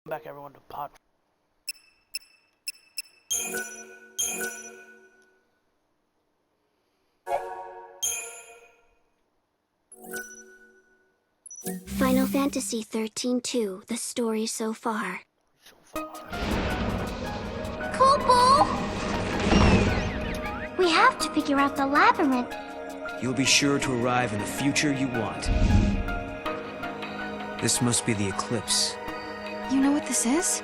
Back everyone to part. Final Fantasy XIII-2, the story so far. Kopo! We have to figure out the labyrinth. You'll be sure to arrive in the future you want. This must be the eclipse. You know what this is?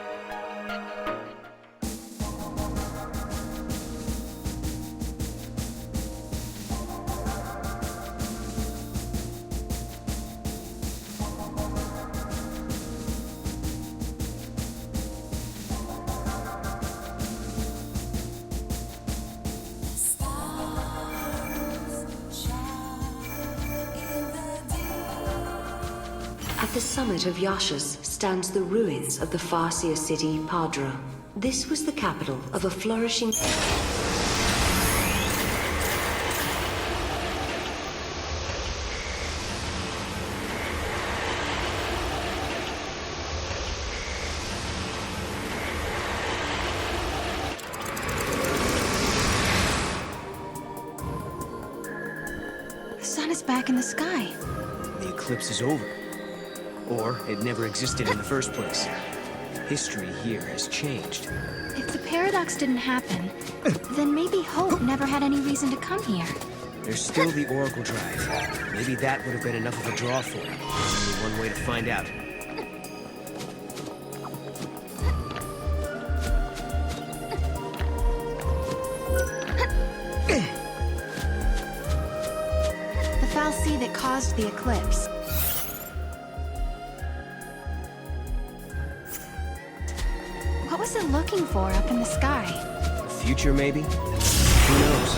At the summit of Yashas stands the ruins of the Farseer city, Padra. This was the capital of a flourishing... The sun is back in the sky. The eclipse is over. Or it never existed in the first place. History here has changed. If the paradox didn't happen, then maybe Hope never had any reason to come here. There's still the Oracle Drive. Maybe that would have been enough of a draw for him. Only one way to find out. The foul sea that caused the eclipse. What was it looking for up in the sky? The future, maybe? Who knows?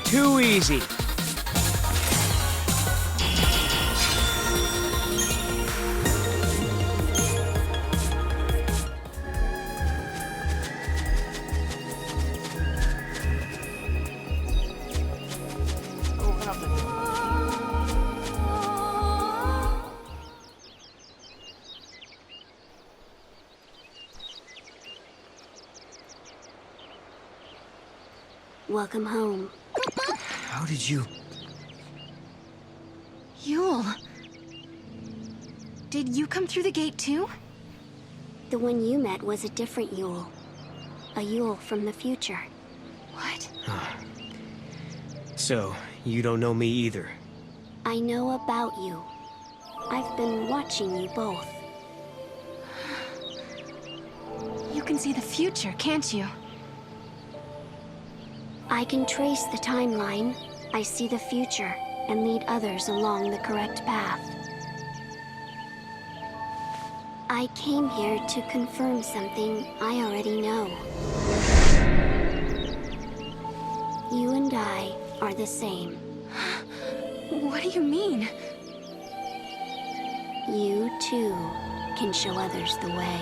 Too easy. Welcome home. How did you... Yule. Did you come through the gate too? The one you met was a different Yule. A Yule from the future. What? So, you don't know me either. I know about you. I've been watching you both. You can see the future, can't you? I can trace the timeline. I see the future and lead others along the correct path. I came here to confirm something I already know. You and I are the same. What do you mean? You, too, can show others the way.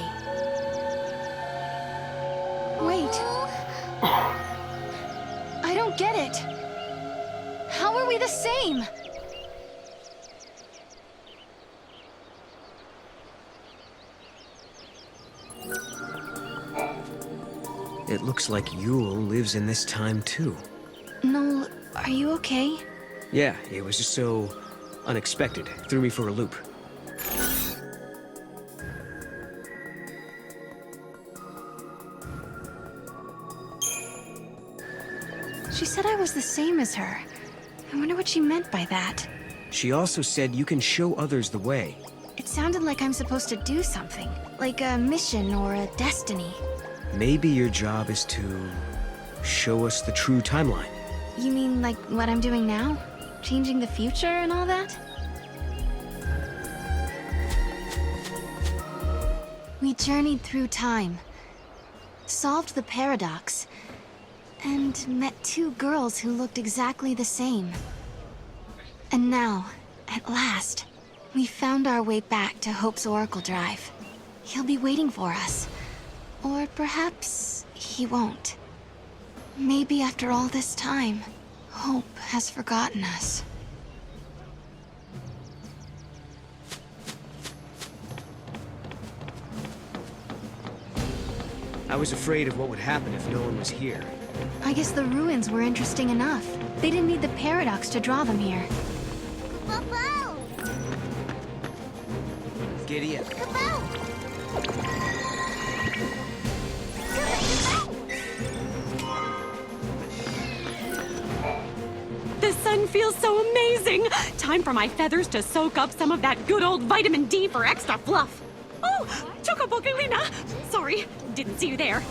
Wait. I don't get it. How are we the same? It looks like Yule lives in this time too. Noel, are you okay? Yeah, it was just so unexpected. Threw me for a loop. She said I was the same as her. I wonder what she meant by that. She also said you can show others the way. It sounded like I'm supposed to do something, like a mission or a destiny. Maybe your job is to show us the true timeline. You mean like what I'm doing now? changing the future and all that? We journeyed through time, solved the paradox, and met two girls who looked exactly the same. And now, at last, we found our way back to Hope's Oracle Drive. He'll be waiting for us. Or perhaps he won't. Maybe after all this time, Hope has forgotten us. I was afraid of what would happen if no one was here. I guess the ruins were interesting enough. They didn't need the paradox to draw them here. Kaboo! Giddy up. Kaboo! The sun feels so amazing! Time for my feathers to soak up some of that good old vitamin D for extra fluff. Oh, Chocobogalina! Sorry, didn't see you there.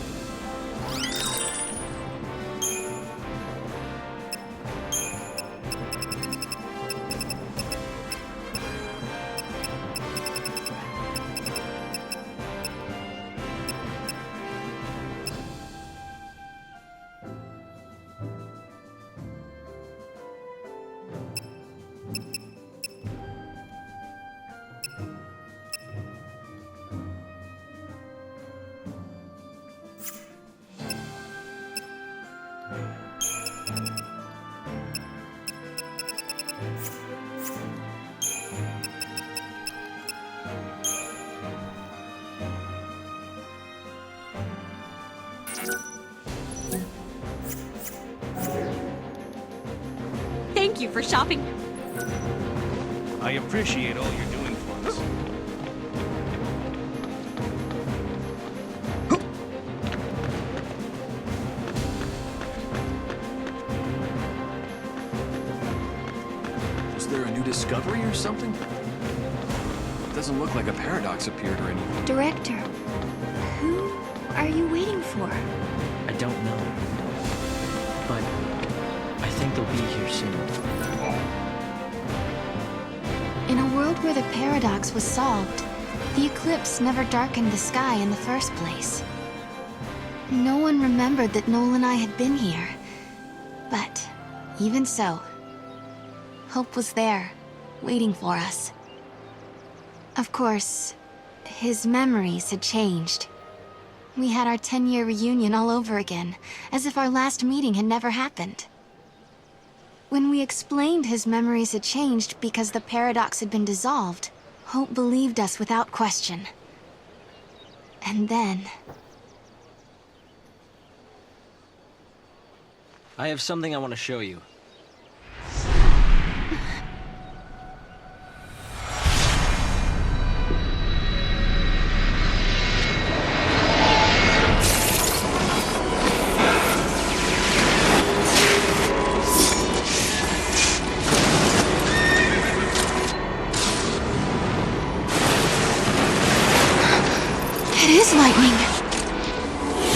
Thank you for shopping. I appreciate all you're doing for us. Is there a new discovery or something? Doesn't look like a paradox appeared or anything. Director, who are you waiting for? I don't know. But I think they'll be here soon. In a world where the paradox was solved, the eclipse never darkened the sky in the first place. No one remembered that Noel and I had been here. But even so, Hope was there, waiting for us. Of course, his memories had changed. We had our 10-year reunion all over again, as if our last meeting had never happened. When we explained his memories had changed because the paradox had been dissolved, Hope believed us without question. And then... I have something I want to show you. It is lightning!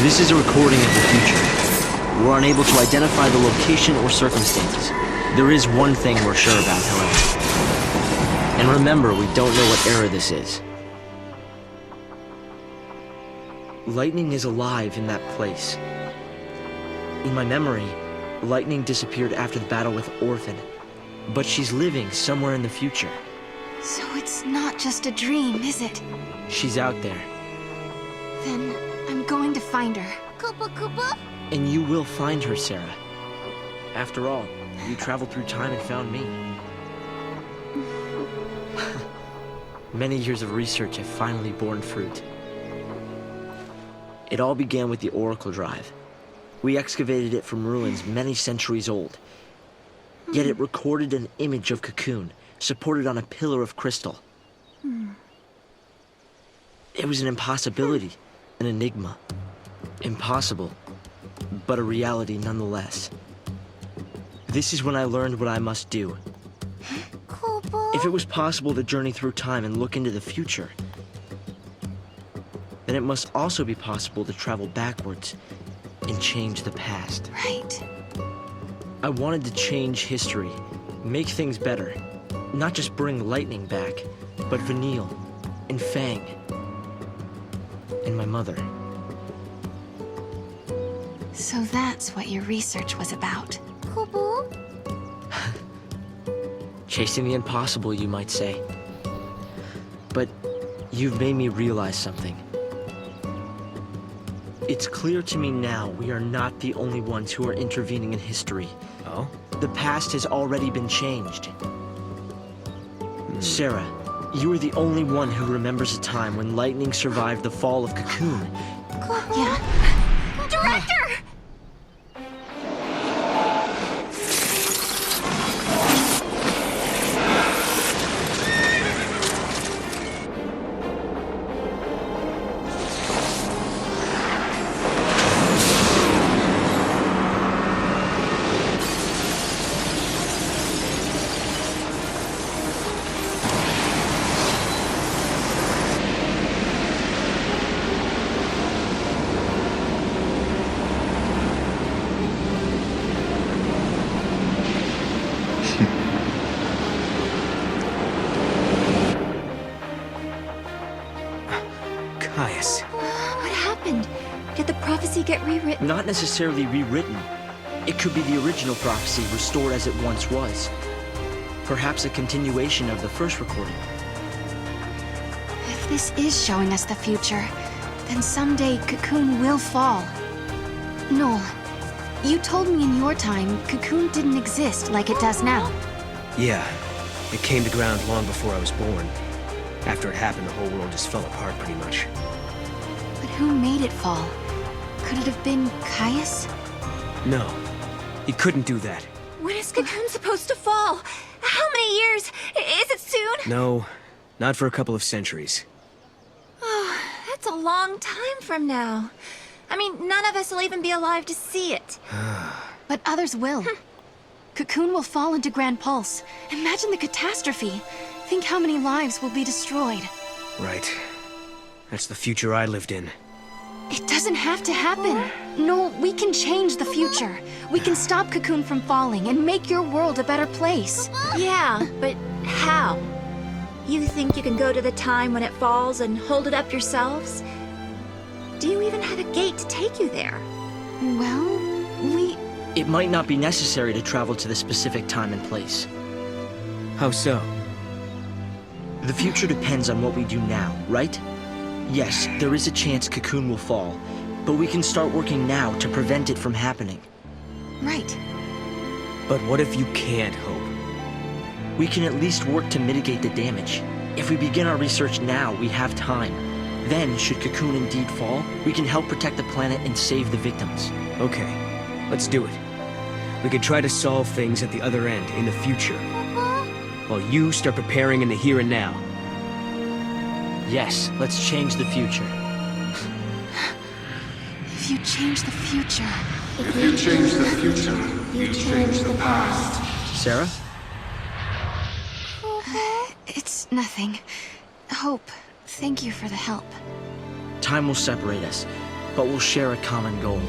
This is a recording of the future. We're unable to identify the location or circumstances. There is one thing we're sure about, however. And remember, we don't know what era this is. Lightning is alive in that place. In my memory, Lightning disappeared after the battle with Orphan, but she's living somewhere in the future. So it's not just a dream, is it? She's out there. Then I'm going to find her. Koopa Koopa? And you will find her, Sarah. After all, you traveled through time and found me. Many years of research have finally borne fruit. It all began with the Oracle Drive. We excavated it from ruins many centuries old. Yet it recorded an image of Cocoon, supported on a pillar of crystal. It was an impossibility, an enigma. Impossible, but a reality nonetheless. This is when I learned what I must do. Koopa? If it was possible to journey through time and look into the future, then it must also be possible to travel backwards and change the past. Right. I wanted to change history make things better. Not just bring lightning back, but Vanille, and Fang, and my mother. So that's what your research was about. Kubu? Chasing the impossible, you might say. But you've made me realize something. It's clear to me now we are not the only ones who are intervening in history. Oh? The past has already been changed. Sarah, you are the only one who remembers a time when lightning survived the fall of Cocoon. Yeah. Director! Caius. What happened? Did the prophecy get rewritten? Not necessarily rewritten. It could be the original prophecy restored as it once was. Perhaps a continuation of the first recording. If this is showing us the future, then someday Cocoon will fall. Noel, you told me in your time Cocoon didn't exist like it does now. Yeah, it came to ground long before I was born. After it happened, the whole world just fell apart pretty much. But who made it fall? Could it have been Caius? No, he couldn't do that. When is Cocoon supposed to fall? How many years? Is it soon? No, not for a couple of centuries. Oh, that's a long time from now. I mean, none of us will even be alive to see it. But others will. Cocoon will fall into Grand Pulse. Imagine the catastrophe. Think how many lives will be destroyed. Right. That's the future I lived in. It doesn't have to happen. No, we can change the future. We can stop Cocoon from falling and make your world a better place. Yeah, but how? You think you can go to the time when it falls and hold it up yourselves? Do you even have a gate to take you there? Well, It might not be necessary to travel to the specific time and place. How so? The future depends on what we do now, right? Yes, there is a chance Cocoon will fall, but we can start working now to prevent it from happening. Right. But what if you can't hope? We can at least work to mitigate the damage. If we begin our research now, we have time. Then, should Cocoon indeed fall, we can help protect the planet and save the victims. Okay, let's do it. We could try to solve things at the other end, in the future. While you start preparing in the here and now. Yes, let's change the future. If you change the future... If you change the future, you change the past. Sarah? It's nothing. Hope, thank you for the help. Time will separate us, but we'll share a common goal.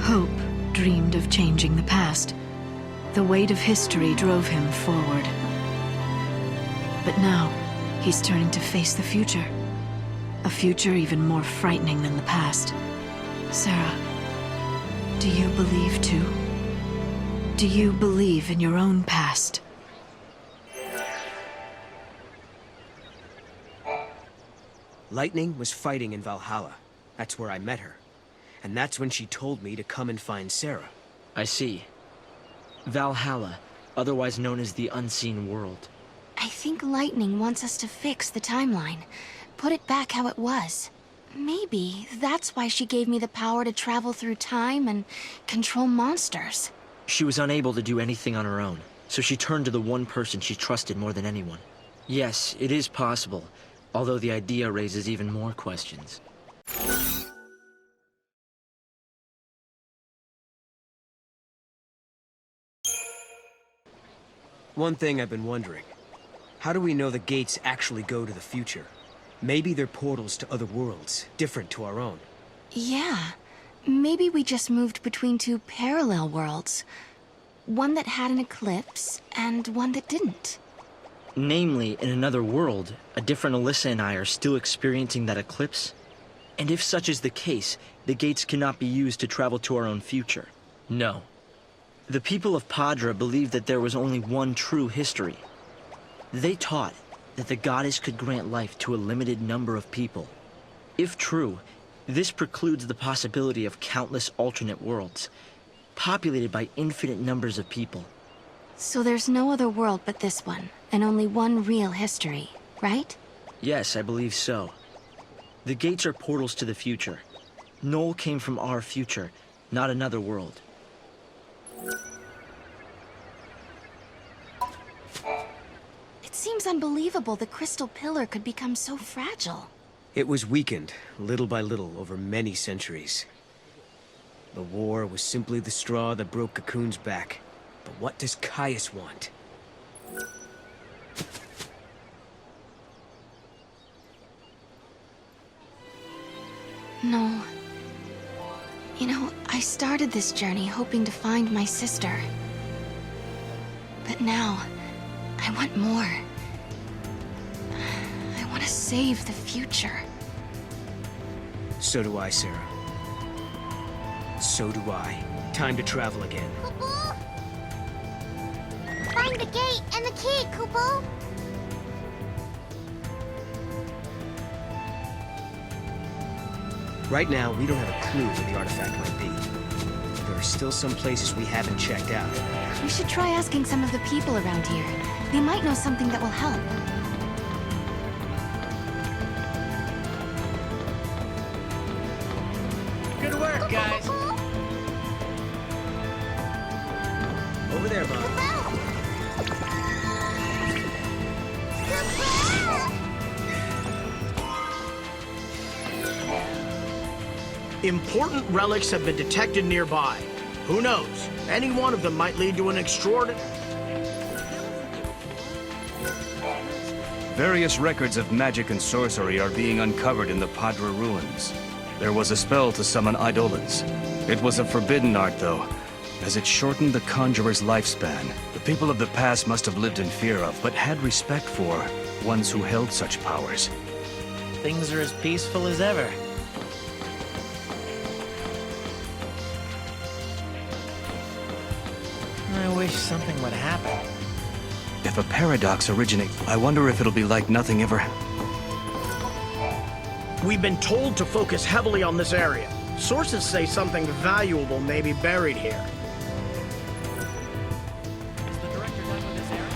Hope dreamed of changing the past. The weight of history drove him forward. But now, he's turning to face the future. A future even more frightening than the past. Sarah, do you believe too? Do you believe in your own past? Lightning was fighting in Valhalla. That's where I met her. And that's when she told me to come and find Sarah. I see. Valhalla, otherwise known as the Unseen World. I think Lightning wants us to fix the timeline. Put it back how it was. Maybe that's why she gave me the power to travel through time and control monsters. She was unable to do anything on her own, so she turned to the one person she trusted more than anyone. Yes, it is possible, although the idea raises even more questions. One thing I've been wondering. How do we know the gates actually go to the future? Maybe they're portals to other worlds, different to our own. Yeah. Maybe we just moved between two parallel worlds. One that had an eclipse, and one that didn't. Namely, in another world, a different Alyssa and I are still experiencing that eclipse? And if such is the case, the gates cannot be used to travel to our own future. No. The people of Padra believed that there was only one true history. They taught that the goddess could grant life to a limited number of people. If true, this precludes the possibility of countless alternate worlds, populated by infinite numbers of people. So there's no other world but this one, and only one real history, right? Yes, I believe so. The gates are portals to the future. Noel came from our future, not another world. It seems unbelievable the crystal pillar could become so fragile. It was weakened, little by little, over many centuries. The war was simply the straw that broke Cocoon's back. But what does Caius want? No. You know, I started this journey hoping to find my sister. But now, I want more. I want to save the future. So do I, Sarah. So do I. Time to travel again. Kupo? Find the gate and the key, Kupo! Right now, we don't have a clue where the artifact might be. There are still some places we haven't checked out. We should try asking some of the people around here. They might know something that will help. Good work, guys. Over there, Bob. Important relics have been detected nearby. Who knows? Any one of them might lead to an extraordinary... Various records of magic and sorcery are being uncovered in the Padra ruins. There was a spell to summon eidolons. It was a forbidden art, though, as it shortened the conjurer's lifespan. The people of the past must have lived in fear of, but had respect for, ones who held such powers. Things are as peaceful as ever. I wish something would happen. If a paradox originates, I wonder if it'll be like nothing ever. We've been told to focus heavily on this area. Sources say something valuable may be buried here. Is the director done with this errand?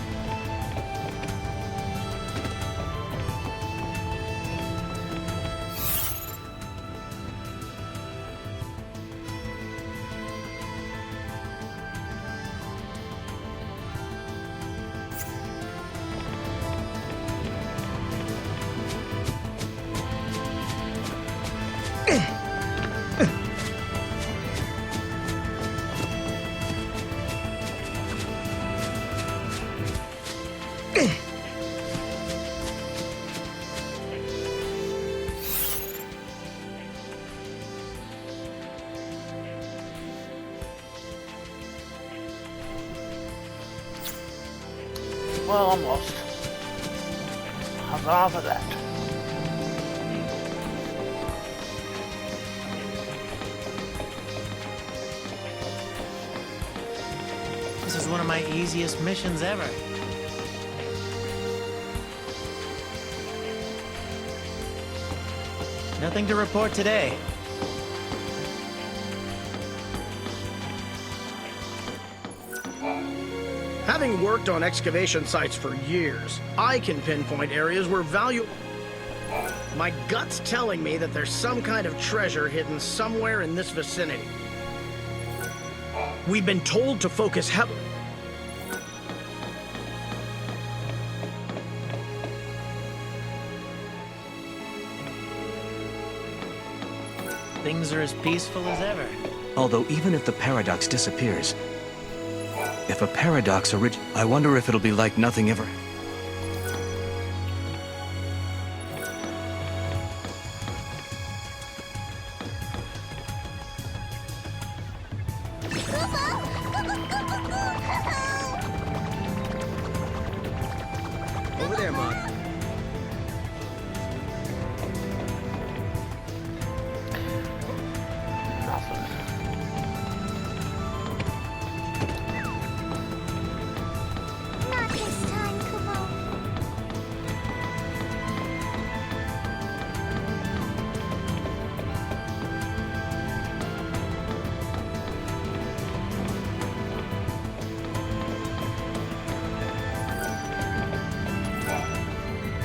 Well, almost. How's off of that? This is one of my easiest missions ever. Nothing to report today. Having worked on excavation sites for years, I can pinpoint areas where value... My gut's telling me that there's some kind of treasure hidden somewhere in this vicinity. We've been told to focus heavily... Things are as peaceful as ever. Although even if the paradox disappears, if a paradox I wonder if it'll be like nothing ever. Over there, Mom. Nothing. Not this time, Kupo.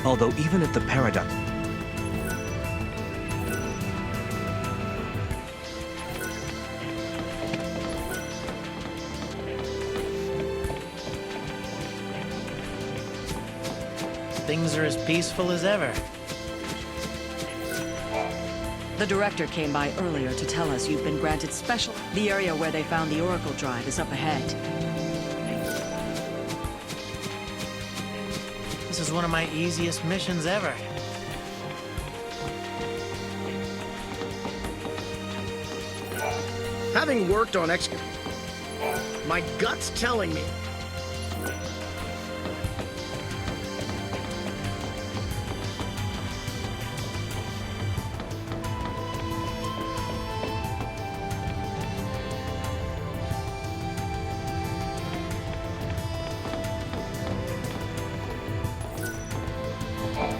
Although even if the paradox... Things are as peaceful as ever. The director came by earlier to tell us you've been granted special... The area where they found the Oracle Drive is up ahead. This is one of my easiest missions ever. Having worked on my gut's telling me.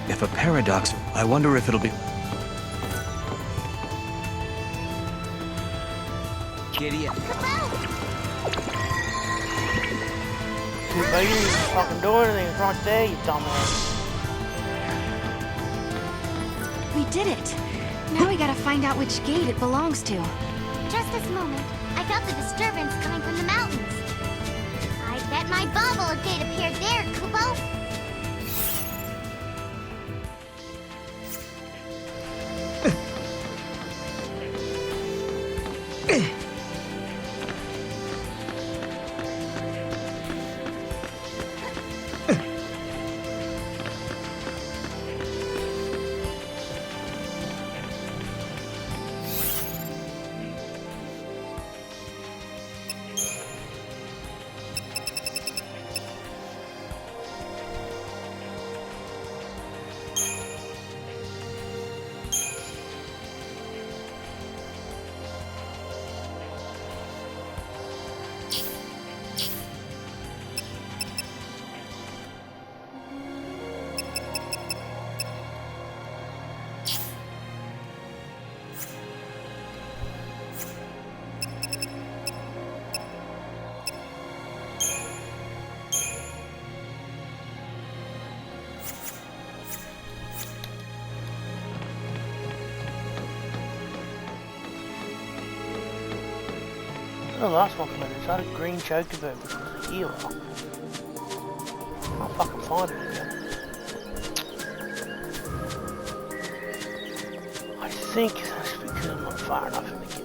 If a paradox... I wonder if it'll be... Giddy up. Too bad you didn't fucking do anything. It's right there, you dumbass. We did it! Now we gotta find out which gate it belongs to. Just this moment, I felt the disturbance coming from the mountains. I bet my bubble a gate appeared there, Kupo. The last one from it is that a green chocobo, which was a hero. Can't fucking find it again. I think that's because I'm not far enough in the game.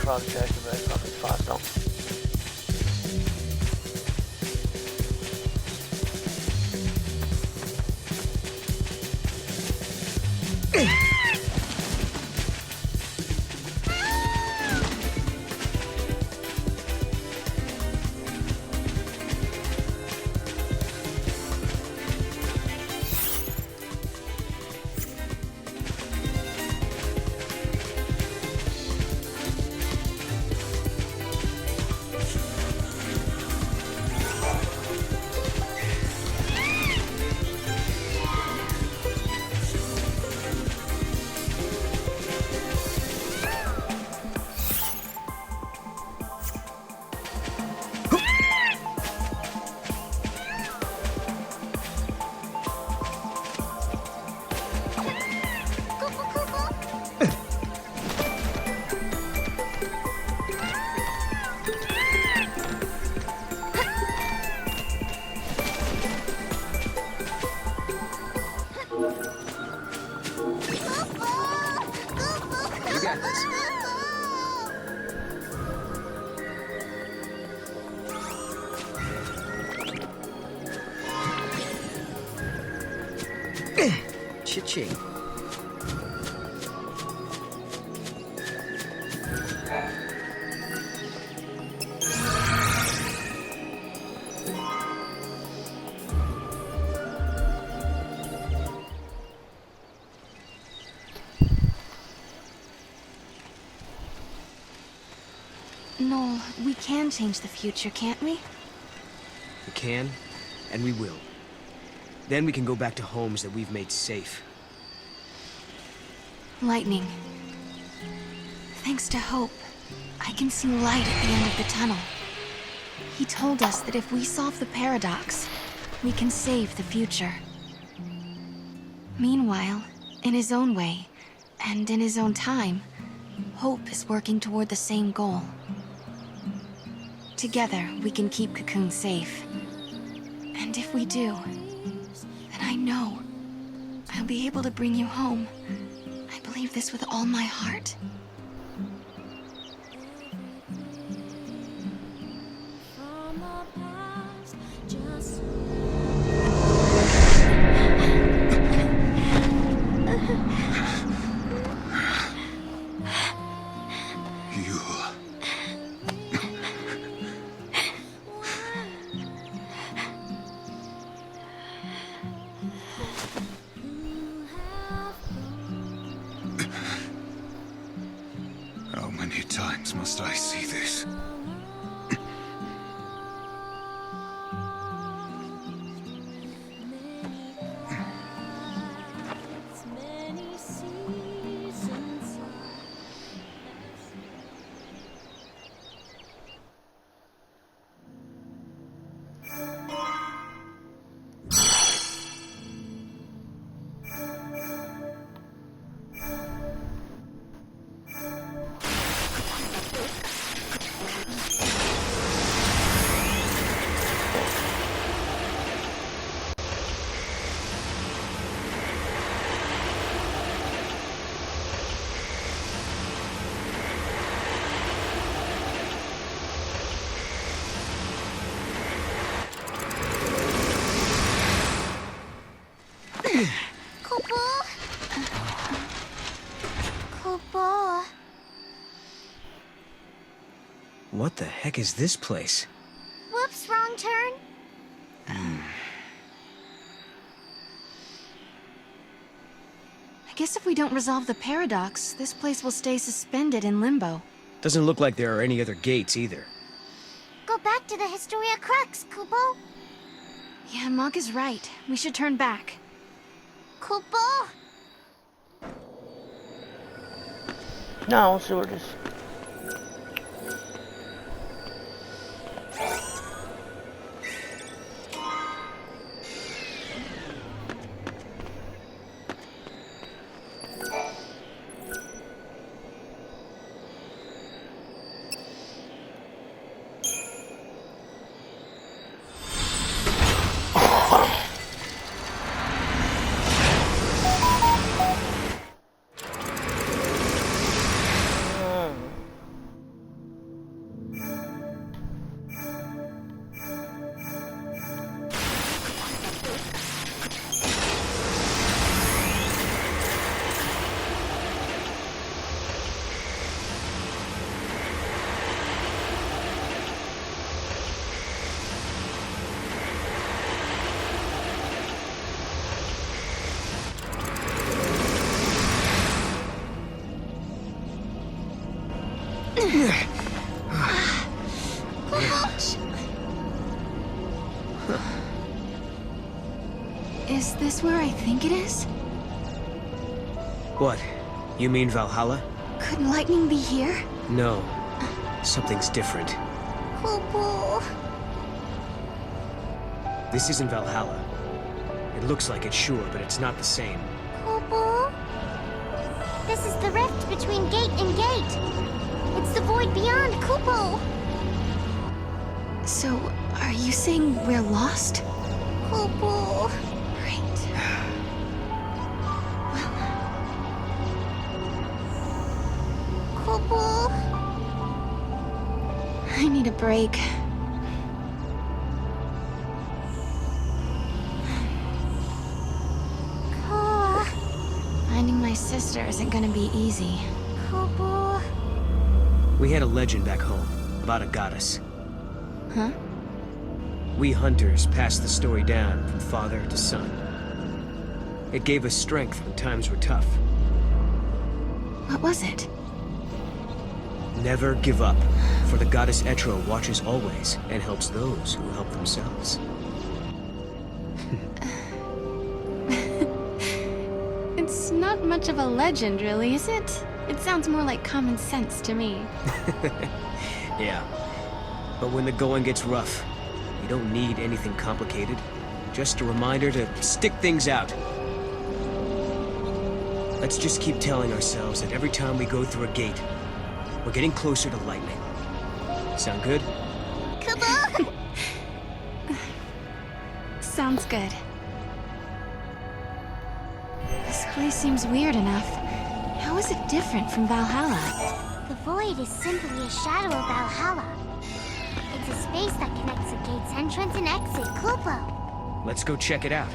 I'll check if I fucking fast on. Cha-ching. Noel, we can change the future, can't we? We can, and we will. Then we can go back to homes that we've made safe. Lightning. Thanks to Hope, I can see light at the end of the tunnel. He told us that if we solve the paradox, we can save the future. Meanwhile, in his own way, and in his own time, Hope is working toward the same goal. Together, we can keep Cocoon safe. And if we do, then I know I'll be able to bring you home. I believe this with all my heart. How many times must I see this? What the heck is this place? Whoops, wrong turn. I guess if we don't resolve the paradox, this place will stay suspended in limbo. Doesn't look like there are any other gates either. Go back to the Historia Crux, Kupo. Yeah, Mog is right. We should turn back. Kupo? No, let's see what it is. Is this where I think it is? What? You mean Valhalla? Could lightning be here? No. Something's different. Kupo. This isn't Valhalla. It looks like it, sure, but it's not the same. Kupo? This is the rift between gate and gate. It's the void beyond, Kupo. So, are you saying we're lost? Kupo. Right. Kupo. I need a break. sister isn't gonna be easy. Kupo. We had a legend back home about a goddess. Huh? We hunters passed the story down from father to son. It gave us strength when times were tough. What was it? Never give up, for the goddess Etro watches always and helps those who help themselves. It's not much of a legend, really, is it? It sounds more like common sense to me. Yeah. But when the going gets rough, you don't need anything complicated. Just a reminder to stick things out. Let's just keep telling ourselves that every time we go through a gate, we're getting closer to lightning. Sound good? Kupo. Sounds good. This place seems weird enough. How is it different from Valhalla? The void is simply a shadow of Valhalla. It's a space that connects the gate's entrance and exit, Kupo. Let's go check it out.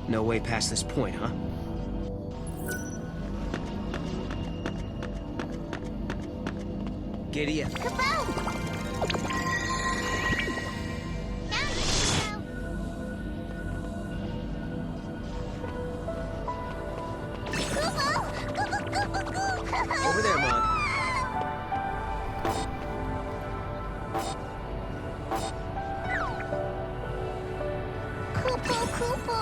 No way past this point, huh? Giddy up. Over there, Mog. Kupo.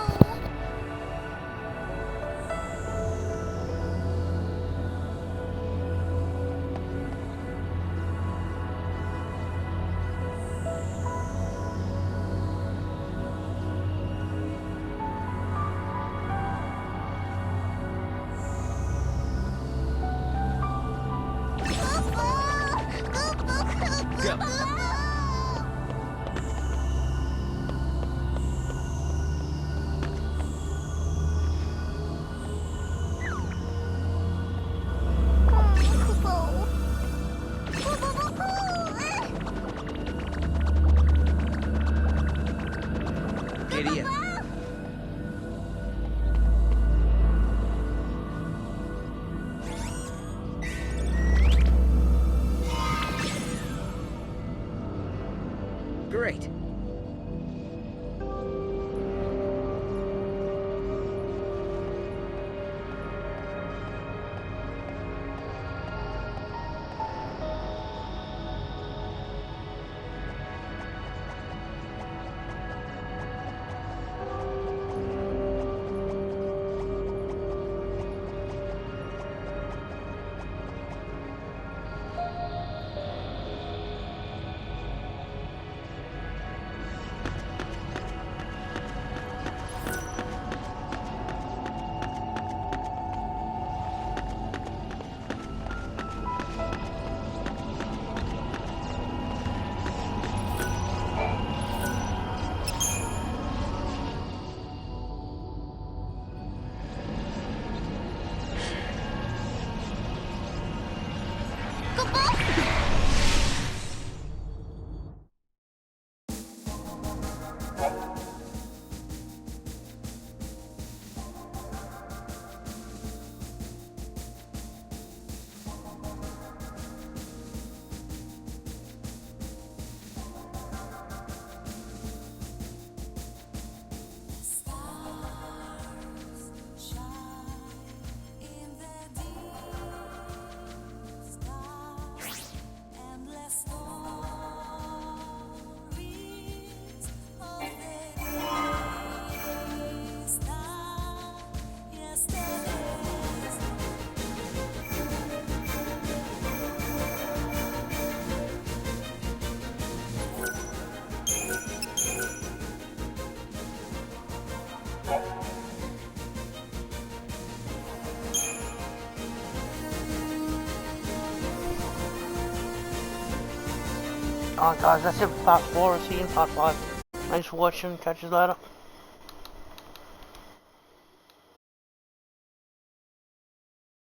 Giddy up. Great. Alright guys, that's it for part 4. See you in part 5. Thanks for watching. Catch you later.